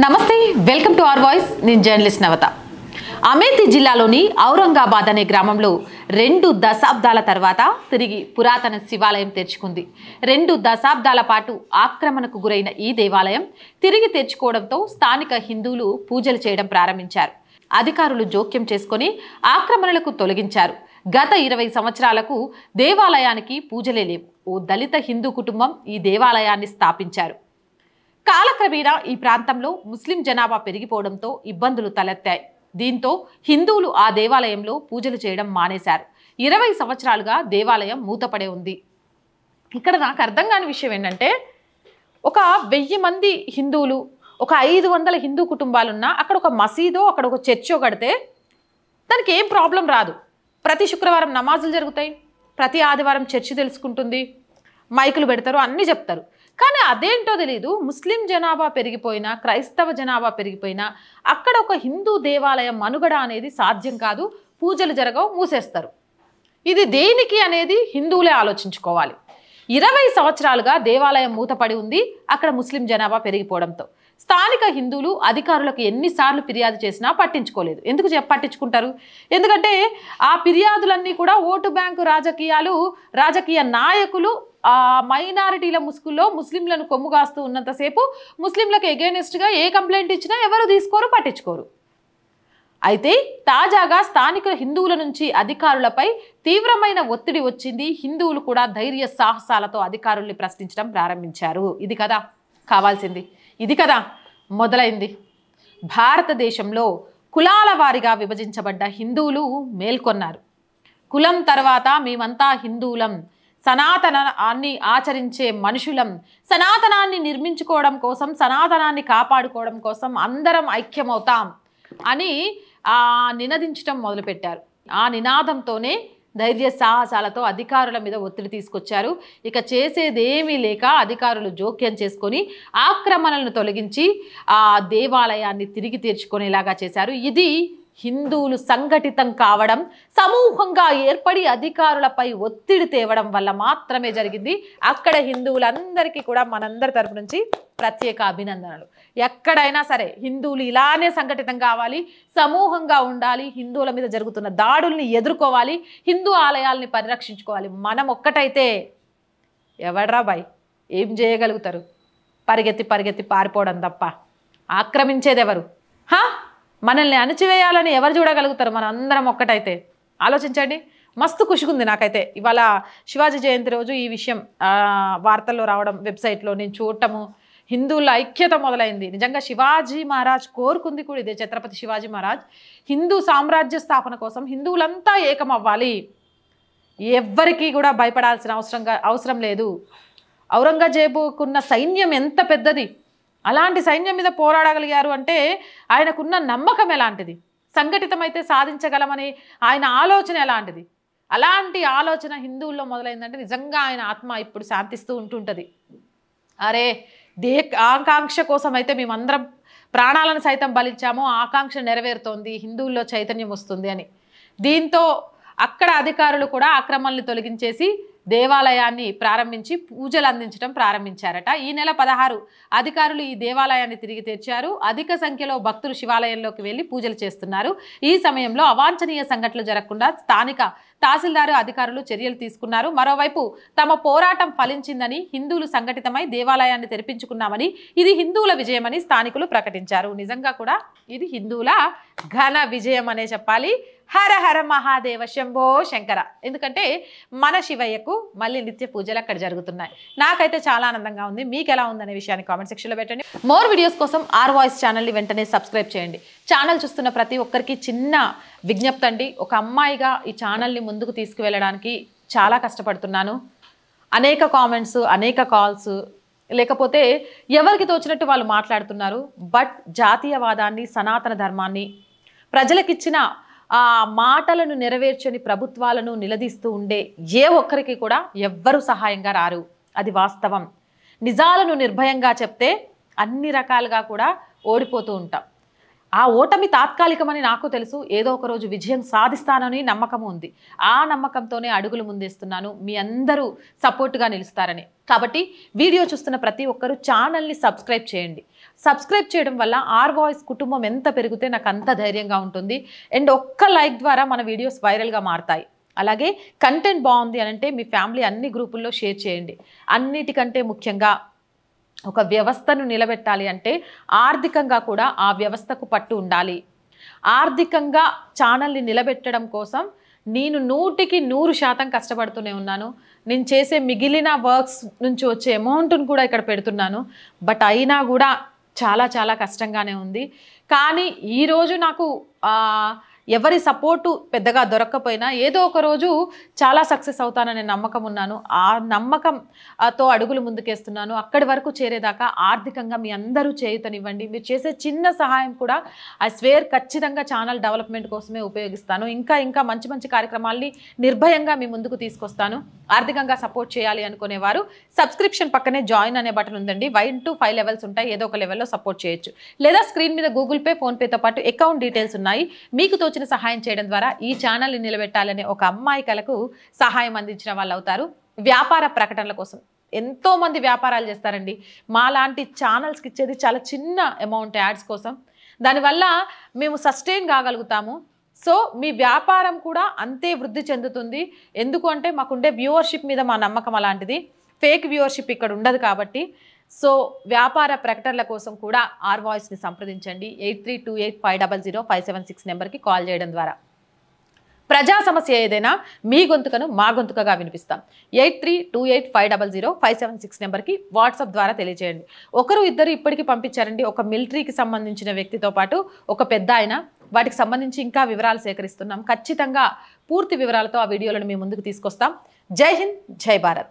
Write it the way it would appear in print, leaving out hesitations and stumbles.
నమస్తే welcome to our voice నేను journalist నవత అమేథీ జిల్లాలోని ఔరంగాబాద్ అనే గ్రామంలో 2 దశాబ్దాల తర్వాత తిరిగి పురాతన శివాలయం తెరుచుకుంది 2 దశాబ్దాల పాటు ఆక్రమణకు గురైన ఈ దేవాలయం తిరిగి తెరుచుకోవడంతో స్థానిక హిందువులు పూజలు చేయడం ప్రారంభించారు అధికారులు జోక్యం చేసుకొని ఆక్రమణలకు తొలగించారు గత 20 సంవత్సరాలకు దేవాలయానికి పూజలే లేవు ఓ దళిత హిందూ కుటుంబం ఈ దేవాలయాన్ని స్థాపించారు కాలక్రమేణా ఈ ప్రాంతంలో ముస్లిం జనాభా పెరిగిపోవడంతో ఇబ్బందులు తలెత్తాయి దీంతో హిందువులు ఆ దేవాలయంలో పూజలు చేయడం మానేశారు 20 సంవత్సరాలుగా దేవాలయం మూతపడే ఉంది ఇక్కడ నాకు అర్థం కాని విషయం ఏంటంటే ఒక 1000 మంది హిందువులు ఒక 500 హిందూ కుటుంబాలున్నా అక్కడ ఒక మసీదో అక్కడ ఒక చర్చో కడితే దానికి ఏం ప్రాబ్లం రాదు ప్రతి శుక్రవారం నమాజులు జరుగుతాయి ప్రతి ఆదివారం చర్చి తెలుసుకుంటుంది మైకులు పెడతారు అన్నీ చెప్తారు కానీ అదేంటో తెలియదు ముస్లిం జనాభా పెరిగిపోయినా క్రైస్తవ జనాభా పెరిగిపోయినా అక్కడ ఒక హిందూ దేవాలయం మనుగడ అనేది సాధ్యం కాదు పూజలు జరగవు మూసేస్తారు ఇది దేనికి అనేది హిందువులే ఆలోచించుకోవాలి 20 సంవత్సరాలుగా దేవాలయం మూతపడి ఉంది అక్కడ ముస్లిం జనాభా పెరిగిపోవడంతో స్థానిక హిందువులు అధికారులకు ఎన్నిసార్లు ఫిర్యాదు చేసినా పట్టించుకోలేదు ఎందుకు పట్టించుకుంటారు ఎందుకంటే ఆ ఫిర్యాదులన్నీ కూడా ఓటు బ్యాంకు రాజకీయ నాయకులు ఆ మైనారిటీల ముసుగులో ముస్లింలను కొమ్ముగాస్తూ ఉన్నంతసేపు ముస్లింలకు ఎగైనెస్ట్గా ఏ కంప్లైంట్ ఇచ్చినా ఎవరు తీసుకోరు పట్టించుకోరు అయితే తాజాగా స్థానిక హిందువుల నుంచి అధికారులపై తీవ్రమైన ఒత్తిడి వచ్చింది హిందువులు కూడా ధైర్య సాహసాలతో అధికారుల్ని ప్రశ్నించడం ప్రారంభించారు ఇది కదా కావాల్సింది ఇది కదా మొదలైంది భారతదేశంలో కులాల వారీగా విభజించబడ్డ హిందువులు మేల్కొన్నారు కులం తర్వాత మేమంతా హిందువులం సనాతనాన్ని ఆచరించే మనుషులం సనాతనాన్ని నిర్మించుకోవడం కోసం సనాతనాన్ని కాపాడుకోవడం కోసం అందరం ఐక్యమవుతాం అని నినదించడం మొదలుపెట్టారు ఆ నినాదంతోనే ధైర్య సాహసాలతో అధికారుల మీద ఒత్తిడి తీసుకొచ్చారు ఇక చేసేదేమీ లేక అధికారులు జోక్యం చేసుకొని ఆక్రమణలను తొలగించి ఆ దేవాలయాన్ని తిరిగి తీర్చుకునేలాగా చేశారు ఇది హిందువులు సంఘటితం కావడం సమూహంగా ఏర్పడి అధికారులపై ఒత్తిడి తేవడం వల్ల మాత్రమే జరిగింది అక్కడ హిందువులందరికీ కూడా మనందరి తరపు నుంచి ప్రత్యేక అభినందనలు ఎక్కడైనా సరే హిందువులు ఇలానే సంఘటితం కావాలి సమూహంగా ఉండాలి హిందువుల మీద జరుగుతున్న దాడుల్ని ఎదుర్కోవాలి హిందూ ఆలయాల్ని పరిరక్షించుకోవాలి మనం ఒక్కటైతే ఎవడ్రా బాయ్ ఏం చేయగలుగుతారు పరిగెత్తి పారిపోవడం తప్ప ఆక్రమించేది ఎవరు మనల్ని అణచివేయాలని ఎవరు చూడగలుగుతారు మనం అందరం ఒక్కటైతే ఆలోచించండి మస్తు ఖుషిగుంది నాకైతే ఇవాళ శివాజీ జయంతి రోజు ఈ విషయం వార్తల్లో రావడం వెబ్సైట్లో నేను చూడటము హిందువుల ఐక్యత మొదలైంది నిజంగా శివాజీ మహారాజ్ కోరుకుంది కూడా ఇదే ఛత్రపతి శివాజీ మహారాజ్ హిందూ సామ్రాజ్య స్థాపన కోసం హిందువులంతా ఏకం అవ్వాలి ఎవ్వరికీ కూడా భయపడాల్సిన అవసరం లేదు ఔరంగజేబుకున్న సైన్యం ఎంత పెద్దది అలాంటి సైన్యం మీద పోరాడగలిగారు అంటే ఆయనకున్న నమ్మకం ఎలాంటిది సంఘటితమైతే సాధించగలమని ఆయన ఆలోచన ఎలాంటిది అలాంటి ఆలోచన హిందువుల్లో మొదలైందంటే నిజంగా ఆయన ఆత్మ ఇప్పుడు శాంతిస్తూ ఉంటుంటుంది అరే ఆకాంక్ష కోసం అయితే మేమందరం ప్రాణాలను సైతం బలించామో ఆకాంక్ష నెరవేరుతోంది హిందువుల్లో చైతన్యం వస్తుంది అని దీంతో అక్కడ అధికారులు కూడా ఆక్రమణలు తొలగించేసి దేవాలయాన్ని ప్రారంభించి పూజలు అందించడం ప్రారంభించారట ఈ నెల 16 అధికారులు ఈ దేవాలయాన్ని తిరిగి తెచ్చారు అధిక సంఖ్యలో భక్తులు శివాలయంలోకి వెళ్లి పూజలు చేస్తున్నారు ఈ సమయంలో అవాంఛనీయ సంఘటనలు జరగకుండా స్థానిక తహసీల్దారు అధికారులు చర్యలు తీసుకున్నారు మరోవైపు తమ పోరాటం ఫలించిందని హిందువులు సంఘటితమై దేవాలయాన్ని తెరిపించుకున్నామని ఇది హిందువుల విజయమని స్థానికులు ప్రకటించారు నిజంగా కూడా ఇది హిందువుల ఘన విజయం అనే చెప్పాలి హర హర మహాదేవ శంభో శంకర ఎందుకంటే మన శివయ్యకు మళ్ళీ నిత్య పూజలు అక్కడ జరుగుతున్నాయి నాకైతే చాలా ఆనందంగా ఉంది మీకు ఎలా ఉందనే విషయాన్ని కామెంట్ సెక్షన్లో పెట్టండి మోర్ వీడియోస్ కోసం ఆర్ వాయిస్ ఛానల్ని వెంటనే సబ్స్క్రైబ్ చేయండి ఛానల్ చూస్తున్న ప్రతి ఒక్కరికి చిన్న విజ్ఞప్తి అండి ఒక అమ్మాయిగా ఈ ఛానల్ని ముందుకు తీసుకువెళ్ళడానికి చాలా కష్టపడుతున్నాను అనేక కామెంట్స్ అనేక కాల్స్ లేకపోతే ఎవరికి తోచినట్టు వాళ్ళు మాట్లాడుతున్నారు బట్ జాతీయవాదాన్ని సనాతన ధర్మాన్ని ప్రజలకిచ్చిన ఆ మాటలను నెరవేర్చని ప్రభుత్వాలను నిలదీస్తూ ఉండే ఏ ఒక్కరికి కూడా ఎవ్వరూ సహాయంగా రారు అది వాస్తవం నిజాలను నిర్భయంగా చెప్తే అన్ని రకాలుగా కూడా ఓడిపోతూ ఉంటాం ఆ ఓటమి తాత్కాలికమని నాకు తెలుసు. ఏదో ఒక రోజు విజయం సాధిస్తానని నమ్మకం ఉంది. ఆ నమ్మకంతోనే అడుగులు ముందేస్తున్నాను. మీ అందరూ సపోర్ట్గా నిలుస్తారని. కాబట్టి వీడియో చూస్తున్న ప్రతి ఒక్కరూ ఛానల్ని సబ్స్క్రైబ్ చేయండి. సబ్స్క్రైబ్ చేయడం వల్ల ఆర్ వాయిస్ కుటుంబం ఎంత పెరిగితే నాకు అంత ధైర్యంగా ఉంటుంది. అండ్ ఒక్క లైక్ ద్వారా మన వీడియోస్ వైరల్గా మారుతాయి. అలాగే కంటెంట్ బాగుంది అని అంటే మీ ఫ్యామిలీ అన్ని గ్రూపుల్లో షేర్ చేయండి. అన్నిటికంటే ముఖ్యంగా ఒక వ్యవస్థను నిలబెట్టాలి అంటే ఆర్థికంగా కూడా ఆ వ్యవస్థకు పట్టు ఉండాలి. ఆర్థికంగా ఛానల్ని నిలబెట్టడం కోసం నేను 100% కష్టపడుతూనే ఉన్నాను. నేను చేసే మిగిలిన వర్క్స్ నుంచి వచ్చే అమౌంట్ను కూడా ఇక్కడ పెడుతున్నాను. బట్ అయినా కూడా చాలా కష్టంగానే ఉంది. కానీ ఈరోజు నాకు ఎవరి సపోర్టు పెద్దగా దొరక్కపోయినా ఏదో ఒక రోజు చాలా సక్సెస్ అవుతాననే నమ్మకం ఉన్నాను. ఆ నమ్మకంతో అడుగులు ముందుకేస్తున్నాను. అక్కడి వరకు చేరేదాకా ఆర్థికంగా మీ అందరూ చేయుతనివ్వండి. మీరు చేసే చిన్న సహాయం కూడా ఐ స్వేర్ ఖచ్చితంగా ఛానల్ డెవలప్మెంట్ కోసమే ఉపయోగిస్తాను. ఇంకా మంచి కార్యక్రమాల్ని నిర్భయంగా మీ ముందుకు తీసుకొస్తాను. ఆర్థికంగా సపోర్ట్ చేయాలి అనుకునేవారు సబ్స్క్రిప్షన్ పక్కనే జాయిన్ అనే బటన్ ఉందండి. 1 to 5 లెవెల్స్ ఉంటాయి. ఏదో ఒక లెవెల్లో సపోర్ట్ చేయొచ్చు. లేదా స్క్రీన్ మీద గూగుల్ పే, ఫోన్పేతో పాటు అకౌంట్ డీటెయిల్స్ ఉన్నాయి. మీకు తోచిన సహాయం చేయడం ద్వారా ఈ ఛానల్ని నిలబెట్టాలనే ఒక అమ్మాయి కలకు సహాయం అందించిన వాళ్ళు అవుతారు. వ్యాపార ప్రకటనల కోసం ఎంతోమంది వ్యాపారాలు చేస్తారండి. మాలాంటి ఛానల్స్కి ఇచ్చేది చాలా చిన్న అమౌంట్ యాడ్స్ కోసం. దానివల్ల మేము సస్టైన్ కాగలుగుతాము. సో మీ వ్యాపారం కూడా అంతే వృద్ధి చెందుతుంది. ఎందుకు అంటే మాకుండే వ్యూవర్షిప్ మీద మా నమ్మకం అలాంటిది. ఫేక్ వ్యూవర్షిప్ ఇక్కడ ఉండదు కాబట్టి. సో వ్యాపార ప్రకటనల కోసం కూడా ఆర్ వాయిస్ని సంప్రదించండి. 8328500576 నెంబర్కి కాల్ చేయడం ద్వారా ప్రజా సమస్య ఏదైనా మీ గొంతుకను మా గొంతుకగా వినిపిస్తాం. 8328500576 నెంబర్కి వాట్సాప్ ద్వారా తెలియజేయండి. ఒకరు ఇద్దరు ఇప్పటికీ పంపించారండి. ఒక మిలిటరీకి సంబంధించిన వ్యక్తితో పాటు ఒక పెద్ద ఆయన. వాటికి సంబంధించి ఇంకా వివరాలు సేకరిస్తున్నాం. ఖచ్చితంగా పూర్తి వివరాలతో ఆ వీడియోలను మీ ముందుకు తీసుకొస్తాం. జై హింద్, జై భారత్.